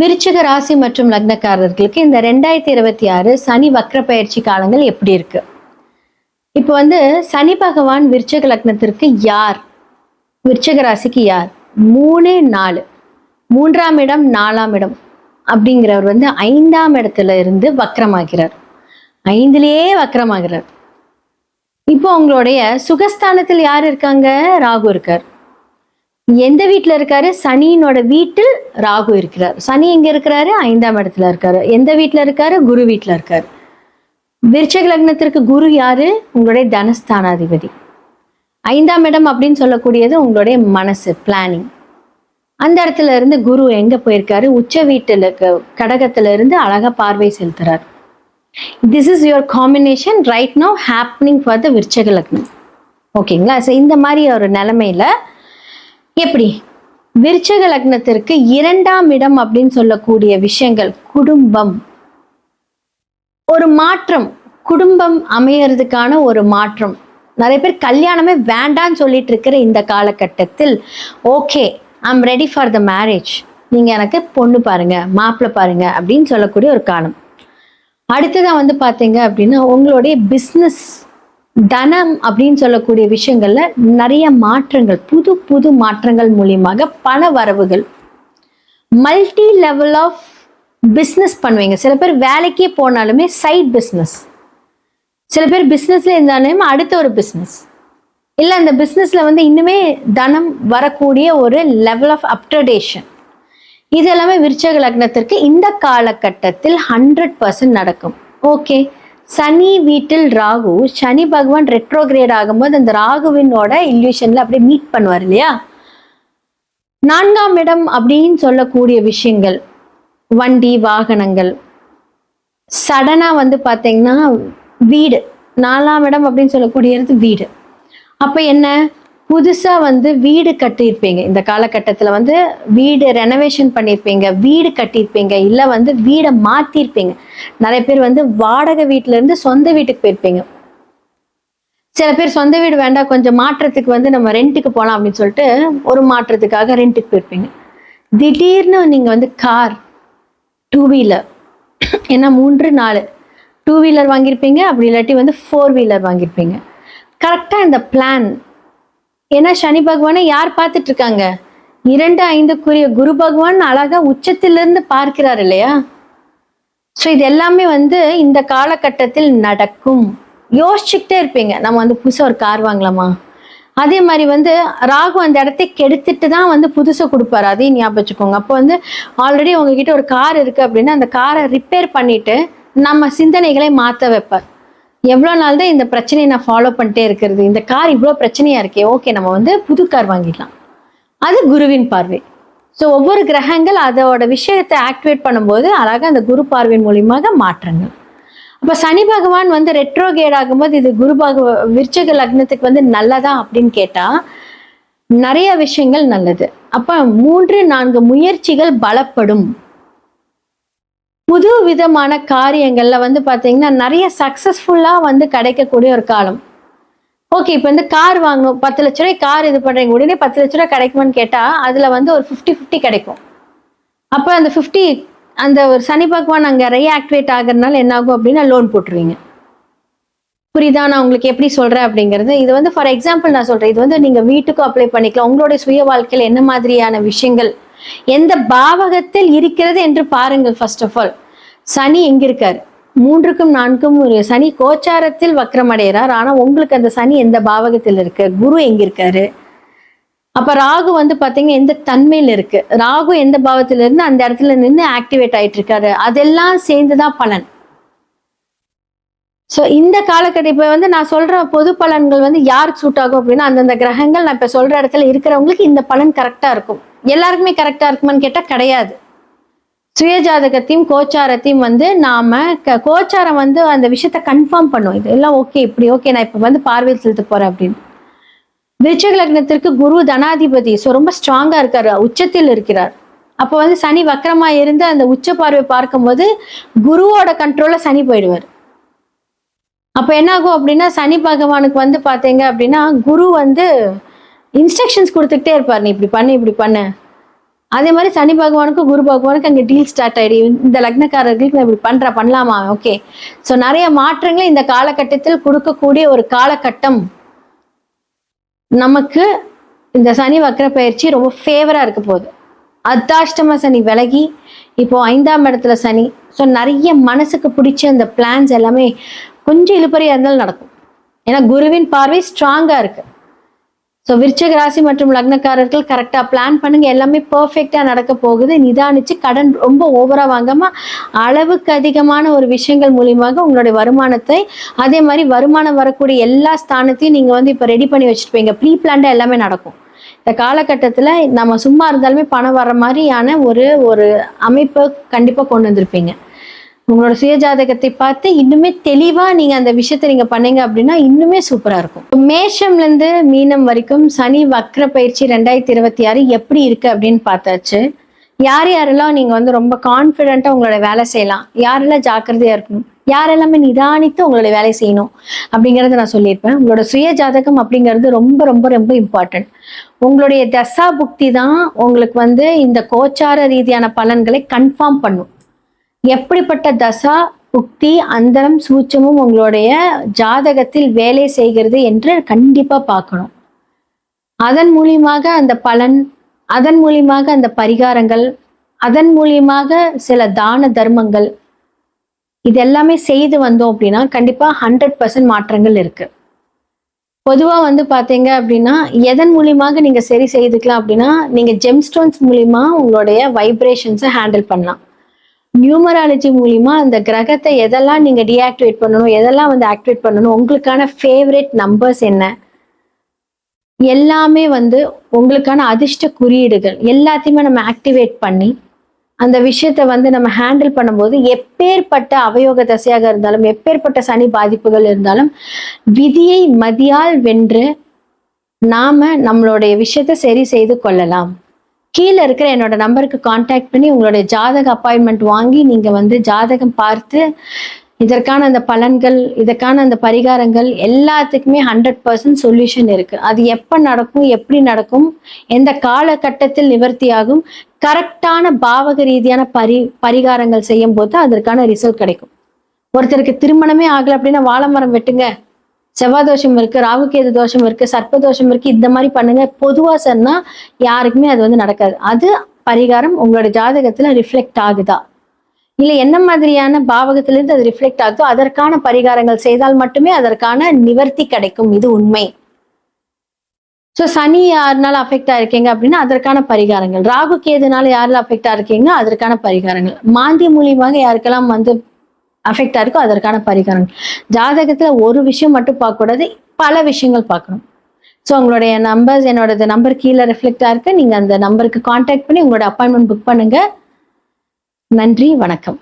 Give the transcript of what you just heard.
விருச்சிக ராசி மற்றும் லக்னக்காரர்களுக்கு இந்த 2026 சனி வக்ர பயிற்சி காலங்கள் எப்படி இருக்கு? இப்போ சனி பகவான் விருச்சிக லக்னத்திற்கு யார்? விருச்சிக ராசிக்கு யார்? 3, 4 மூன்றாம் இடம் 4ஆம் இடம் அப்படிங்கிறவர் 5ஆம் இடத்துல இருந்து வக்ரமாகிறார். 5லேயே வக்ரமாகிறார். இப்போ உங்களுடைய சுகஸ்தானத்தில் யார் இருக்காங்க? ராகு இருக்கார். எந்த வீட்டுல இருக்காரு? சனியினோட வீட்டில் ராகு இருக்கிறார். சனி எங்க இருக்கிறாரு? 5ஆம் இடத்துல இருக்காரு. எந்த வீட்டுல இருக்காரு? குரு வீட்டுல இருக்காரு. விருச்சிக லக்னத்திற்கு குரு யாரு? உங்களுடைய தனஸ்தானாதிபதி. 5ஆம் இடம் அப்படின்னு சொல்லக்கூடியது உங்களுடைய மனசு, பிளானிங். அந்த இடத்துல இருந்து குரு எங்க போயிருக்காரு? உச்ச வீட்டுல கடகத்துல இருந்து அழகா பார்வை செலுத்துறார். This is your combination right now happening for the விருச்சிக லக்னம். ஓகேங்களா? இந்த மாதிரி ஒரு நிலைமையில எப்படி விருச்சிக லக்னத்திற்கு 2ஆம் இடம் அப்படின்னு சொல்லக்கூடிய விஷயங்கள், குடும்பம், ஒரு மாற்றம், குடும்பம் அமையறதுக்கான ஒரு மாற்றம். நிறைய பேர் கல்யாணமே வேண்டான்னு சொல்லிட்டு இருக்கிற இந்த காலகட்டத்தில் okay, I'm ready for the marriage, நீங்க எனக்கு பொண்ணு பாருங்க, மாப்பிள்ளை பாருங்க அப்படின்னு சொல்லக்கூடிய ஒரு காலம். அடுத்ததான் பாத்தீங்க அப்படின்னா உங்களுடைய பிஸ்னஸ், தனம் அப்படின்னு சொல்லக்கூடிய விஷயங்கள்ல நிறைய மாற்றங்கள், புது புது மாற்றங்கள் மூலியமாக பண வரவுகள், மல்டி லெவல் ஆஃப் பிஸ்னஸ் பண்ணுவீங்க. சில பேர் வேலைக்கே போனாலுமே சைட் பிஸ்னஸ், சில பேர் பிஸ்னஸ்ல இருந்தாலும் அடுத்த ஒரு பிஸ்னஸ், இல்லை அந்த பிஸ்னஸ்ல இன்னுமே தனம் வரக்கூடிய ஒரு லெவல் ஆஃப் அப்கிரேடேஷன். இது எல்லாமே விருச்சிக லக்னத்திற்கு இந்த காலகட்டத்தில் 100% நடக்கும். ஓகே, சனி வீட்டில் ராகு, சனி பகவான் ரெட்ரோகிரேட் ஆகும்போது அந்த ராகுவினோட இல்யூஷன்ல அப்படியே மீட் பண்ணுவார் இல்லையா? 4ஆம் இடம் அப்படின்னு சொல்லக்கூடிய விஷயங்கள், வண்டி வாகனங்கள், சடனா பாத்தீங்கன்னா வீடு, 4ஆம் இடம் அப்படின்னு சொல்லக்கூடியது வீடு. அப்ப என்ன, புதுசா வீடு கட்டியிருப்பீங்க. இந்த காலகட்டத்துல வீடு ரெனோவேஷன் பண்ணியிருப்பீங்க, வீடு கட்டியிருப்பீங்க, இல்ல வீடை மாத்திருப்பீங்க. நிறைய பேர் வாடகை வீட்டுல இருந்து சொந்த வீட்டுக்கு போயிருப்பீங்க. சில பேர் சொந்த வீடு வேண்டாம், கொஞ்சம் மாற்றத்துக்கு நம்ம ரெண்ட்டுக்கு போலாம் அப்படின்னு சொல்லிட்டு ஒரு மாற்றத்துக்காக ரெண்ட்டுக்கு போயிருப்பீங்க. திடீர்னு நீங்க கார், 2 வீலர், ஏன்னா 3, 4 2 வீலர் வாங்கியிருப்பீங்க, அப்படி இல்லாட்டி 4 வீலர் வாங்கியிருப்பீங்க. கரெக்டா இந்த பிளான், ஏன்னா சனி பகவானை யார் பார்த்துட்டு இருக்காங்க? 2, 5க்குரிய குரு பகவான் அழகா உச்சத்திலிருந்து பார்க்கிறார் இல்லையா? ஸோ இது எல்லாமே இந்த காலகட்டத்தில் நடக்கும். யோசிச்சுக்கிட்டே இருப்பீங்க, நம்ம புதுசா ஒரு கார் வாங்கலாமா? அதே மாதிரி ராகு அந்த இடத்தை கெடுத்துட்டு தான் புதுசை கொடுப்பாரு, அதையும் ஞாபகம் வச்சுக்கோங்க. அப்போ ஆல்ரெடி உங்ககிட்ட ஒரு கார் இருக்கு அப்படின்னா அந்த காரை ரிப்பேர் பண்ணிட்டு நம்ம சிந்தனைகளை மாற்ற வைப்பார். எவ்வளோ நாள் தான் இந்த பிரச்சனையை நான் ஃபாலோ பண்ணிட்டே இருக்கிறது, இந்த கார் இவ்வளோ பிரச்சனையா இருக்கே, ஓகே நம்ம புது கார் வாங்கிடலாம். அது குருவின் பார்வை. ஸோ ஒவ்வொரு கிரகங்கள் அதோட விஷயத்தை ஆக்டிவேட் பண்ணும்போது அழகாக அந்த குரு பார்வையின் மூலியமாக மாற்றங்கள். அப்போ சனி பகவான் ரெட்ரோகேட் ஆகும்போது இது விருச்சிக லக்னத்துக்கு நல்லதா அப்படின்னு கேட்டா நிறைய விஷயங்கள் நல்லது. அப்ப 3, 4 முயற்சிகள் பலப்படும். புது விதமான காரியங்கள்ல பாத்தீங்கன்னா நிறைய சக்சஸ்ஃபுல்லா கிடைக்கக்கூடிய ஒரு காலம். ஓகே, இப்ப கார் வாங்கணும், 10 லட்ச ரூபாய் கார் இது பண்றீங்க, உடனே 10 லட்ச ரூபாய் கிடைக்குமான்னு கேட்டா அதுல ஒரு 50-50 கிடைக்கும். அப்ப அந்த 50 அந்த ஒரு சனி பகவான் அங்க ரீஆக்டிவேட் ஆகுறதுனால என்ன ஆகும் அப்படின்னா லோன் போட்டுருவீங்க. புரியுதா நான் உங்களுக்கு எப்படி சொல்றேன் அப்படிங்கிறது? இது ஃபார் எக்ஸாம்பிள் நான் சொல்றேன். இது நீங்க வீட்டுக்கும் அப்ளை பண்ணிக்கலாம். உங்களுடைய சுய வாழ்க்கையில் என்ன மாதிரியான விஷயங்கள் எந்த பாவகத்தில் இருக்கிறது என்று பாருங்கள். ஃபர்ஸ்ட் ஆஃப் ஆல் சனி எங்க இருக்காரு? 3க்கும் 4க்கும் ஒரு சனி கோச்சாரத்தில் வக்ரமடைகிறார். ஆனா உங்களுக்கு அந்த சனி எந்த பாவகத்தில் இருக்கு? குரு எங்க இருக்காரு? அப்ப ராகு பாத்தீங்கன்னா எந்த தன்மையில இருக்கு? ராகு எந்த பாவத்துல இருந்து அந்த இடத்துல நின்று ஆக்டிவேட் ஆயிட்டு இருக்காரு? அதெல்லாம் சேர்ந்துதான் பலன். ஸோ இந்த காலகட்டம் இப்ப நான் சொல்ற பொது பலன்கள் யாருக்கு சூட் ஆகும் அப்படின்னா அந்தந்த கிரகங்கள் நான் இப்ப சொல்ற இடத்துல இருக்கிறவங்களுக்கு இந்த பலன் கரெக்டா இருக்கும். எல்லாருக்குமே கரெக்டா இருக்குமான்னு கேட்டா கிடையாது. சுயஜாதகத்தையும் கோச்சாரத்தையும் நாம கோச்சாரம் அந்த விஷயத்த கன்ஃபார்ம் பண்ணும். இதெல்லாம் ஓகே, இப்படி ஓகே, நான் இப்ப பார்வையில் செலுத்த போறேன் அப்படின்னு. விருச்சிக லக்னத்திற்கு குரு தனாதிபதி, ஸோ ரொம்ப ஸ்ட்ராங்கா இருக்காரு, உச்சத்தில் இருக்கிறார். அப்போ சனி வக்கரமா இருந்து அந்த உச்ச பார்வை பார்க்கும்போது குருவோட கண்ட்ரோல்ல சனி போயிடுவார். அப்ப என்ன ஆகும் அப்படின்னா சனி பகவானுக்கு பாத்தீங்க அப்படின்னா குரு இன்ஸ்ட்ரக்ஷன்ஸ் கொடுத்துக்கிட்டே இருப்பார். நீ இப்படி பண்ணு, இப்படி பண்ணு. அதே மாதிரி சனி பகவானுக்கும் குரு பகவானுக்கும் அங்கே டீல் ஸ்டார்ட் ஆயிடும். இந்த லக்னக்காரர்களுக்கு நான் இப்படி பண்ணலாமா, ஓகே. ஸோ நிறைய மாற்றங்களை இந்த காலகட்டத்தில் கொடுக்கக்கூடிய ஒரு காலகட்டம். நமக்கு இந்த சனி வக்ர பயிற்சி ரொம்ப ஃபேவரா இருக்க போகுது. அர்த்தாஷ்டம சனி விலகி இப்போ 5ஆம் இடத்துல சனி. ஸோ நிறைய மனசுக்கு பிடிச்ச அந்த பிளான்ஸ் எல்லாமே கொஞ்சம் இழுபறியா இருந்தாலும் நடக்கும். ஏன்னா குருவின் பார்வை ஸ்ட்ராங்கா இருக்கு. ஸோ விருச்சிக ராசி மற்றும் லக்னக்காரர்கள் கரெக்டாக பிளான் பண்ணுங்க, எல்லாமே பர்ஃபெக்டாக நடக்க போகுது. நிதானிச்சு கடன் ரொம்ப ஓவரா வாங்காம அளவுக்கு அதிகமான ஒரு விஷயங்கள் மூலியமாக உங்களுடைய வருமானத்தை, அதே மாதிரி வருமானம் வரக்கூடிய எல்லா ஸ்தானத்தையும் நீங்க வந்து இப்போ ரெடி பண்ணி வச்சுருப்பீங்க. ப்ரீ பிளான்டா எல்லாமே நடக்கும். இந்த காலகட்டத்தில் நம்ம சும்மா இருந்தாலுமே பணம் வர்ற மாதிரியான ஒரு ஒரு அமைப்பை கண்டிப்பாக கொண்டு வந்திருப்பீங்க. உங்களோட சுயஜாதகத்தை பார்த்து இன்னுமே தெளிவா நீங்க அந்த விஷயத்த நீங்க பண்ணீங்க அப்படின்னா இன்னுமே சூப்பரா இருக்கும். மேஷம்ல இருந்து மீனம் வரைக்கும் சனி வக்ர பயிற்சி 2026 எப்படி இருக்கு அப்படின்னு பார்த்தாச்சு. யார் யாரெல்லாம் நீங்க வந்து ரொம்ப கான்பிடென்ட்டா உங்களோட வேலை செய்யலாம், யாரெல்லாம் ஜாக்கிரதையா இருக்கணும், யாரெல்லாமே நிதானித்து உங்களோட வேலை செய்யணும் அப்படிங்கறத நான் சொல்லியிருப்பேன். உங்களோட சுய ஜாதகம் அப்படிங்கிறது ரொம்ப ரொம்ப ரொம்ப இம்பார்ட்டன்ட். உங்களுடைய தசா புக்தி தான் உங்களுக்கு வந்து இந்த கோச்சார ரீதியான பலன்களை கன்ஃபார்ம் பண்ணும். எப்படிப்பட்ட தசா புக்தி அந்தரம் சூட்சமும் உங்களுடைய ஜாதகத்தில் வேலை செய்கிறது என்று கண்டிப்பா பார்க்கணும். அதன் மூலியமாக அந்த பலன், அதன் மூலியமாக அந்த பரிகாரங்கள், அதன் மூலியமாக சில தான தர்மங்கள், இதெல்லாமே செய்து வந்தோம் அப்படின்னா கண்டிப்பா 100% மாற்றங்கள் இருக்கு. பொதுவா வந்து பாத்தீங்க அப்படின்னா எதன் மூலியமாக நீங்க சரி செய்துக்கலாம் அப்படின்னா, நீங்க ஜெம்ஸ்டோன்ஸ் மூலியமா உங்களுடைய வைப்ரேஷன்ஸை ஹேண்டில் பண்ணலாம். நியூமராலஜி மூலியமா அந்த கிரகத்தை எதெல்லாம் நீங்க டீஆக்டிவேட் பண்ணணும், எதெல்லாம் வந்து ஆக்டிவேட் பண்ணணும், உங்களுக்கான ஃபேவரட் நம்பர்ஸ் என்ன, எல்லாமே வந்து உங்களுக்கான அதிர்ஷ்ட குறியீடுகள் எல்லாத்தையுமே நம்ம ஆக்டிவேட் பண்ணி அந்த விஷயத்த வந்து நம்ம ஹேண்டில் பண்ணும்போது எப்பேற்பட்ட அவயோக தசையாக இருந்தாலும், எப்பேற்பட்ட சனி பாதிப்புகள் இருந்தாலும் விதியை மதியால் வென்று நாம நம்மளுடைய விஷயத்த சரி செய்து கொள்ளலாம். கீழே இருக்கிற என்னோட நம்பருக்கு கான்டாக்ட் பண்ணி உங்களுடைய ஜாதக அப்பாயின்மெண்ட் வாங்கி நீங்க வந்து ஜாதகம் பார்த்து இதற்கான அந்த பலன்கள், இதற்கான அந்த பரிகாரங்கள் எல்லாத்துக்குமே 100% சொல்யூஷன் இருக்கு. அது எப்ப நடக்கும், எப்படி நடக்கும், எந்த காலகட்டத்தில் நிவர்த்தியாகும், கரெக்டான பாவக ரீதியான பரிகாரங்கள் செய்யும் போது அதற்கான ரிசல்ட் கிடைக்கும். ஒருத்தருக்கு திருமணமே ஆகல அப்படின்னா வாழைமரம் வெட்டுங்க, செவ்வாய் தோஷம் இருக்கு, ராகுகேது தோஷம் இருக்கு, சர்ப்ப தோஷம் இருக்கு, இந்த மாதிரி பண்ணுங்க. பொதுவா சொன்னா யாருக்குமே அது வந்து நடக்காது. அது பரிகாரம் உங்களோட ஜாதகத்துல ரிஃப்ளெக்ட் ஆகுதா, இல்ல என்ன மாதிரியான பாவகத்திலிருந்து அது ரிஃப்ளெக்ட் ஆகுதோ அதற்கான பரிகாரங்கள் செய்தால் மட்டுமே அதற்கான நிவர்த்தி கிடைக்கும். இது உண்மை. ஸோ சனி யாருனால அஃபெக்ட் ஆயிருக்கீங்க அப்படின்னா அதற்கான பரிகாரங்கள், ராகு கேதுனால யாரெல்லாம் அஃபெக்ட் ஆயிருக்கீங்க அதற்கான பரிகாரங்கள், மாந்தி மூலியமாக யாருக்கெல்லாம் வந்து அஃபெக்ட் ஆயிருக்கோ அதற்கான பரிகாரங்கள். ஜாதகத்துல ஒரு விஷயம் மட்டும் பார்க்கக்கூடாது, பல விஷயங்கள் பார்க்கணும். ஸோ உங்களுடைய நம்பர்ஸ், என்னோட நம்பர் கீழே ரிஃப்ளெக்ட் ஆயிருக்கு. நீங்க அந்த நம்பருக்கு கான்டாக்ட் பண்ணி உங்களோட அப்பாயின்மெண்ட் புக் பண்ணுங்க. நன்றி, வணக்கம்.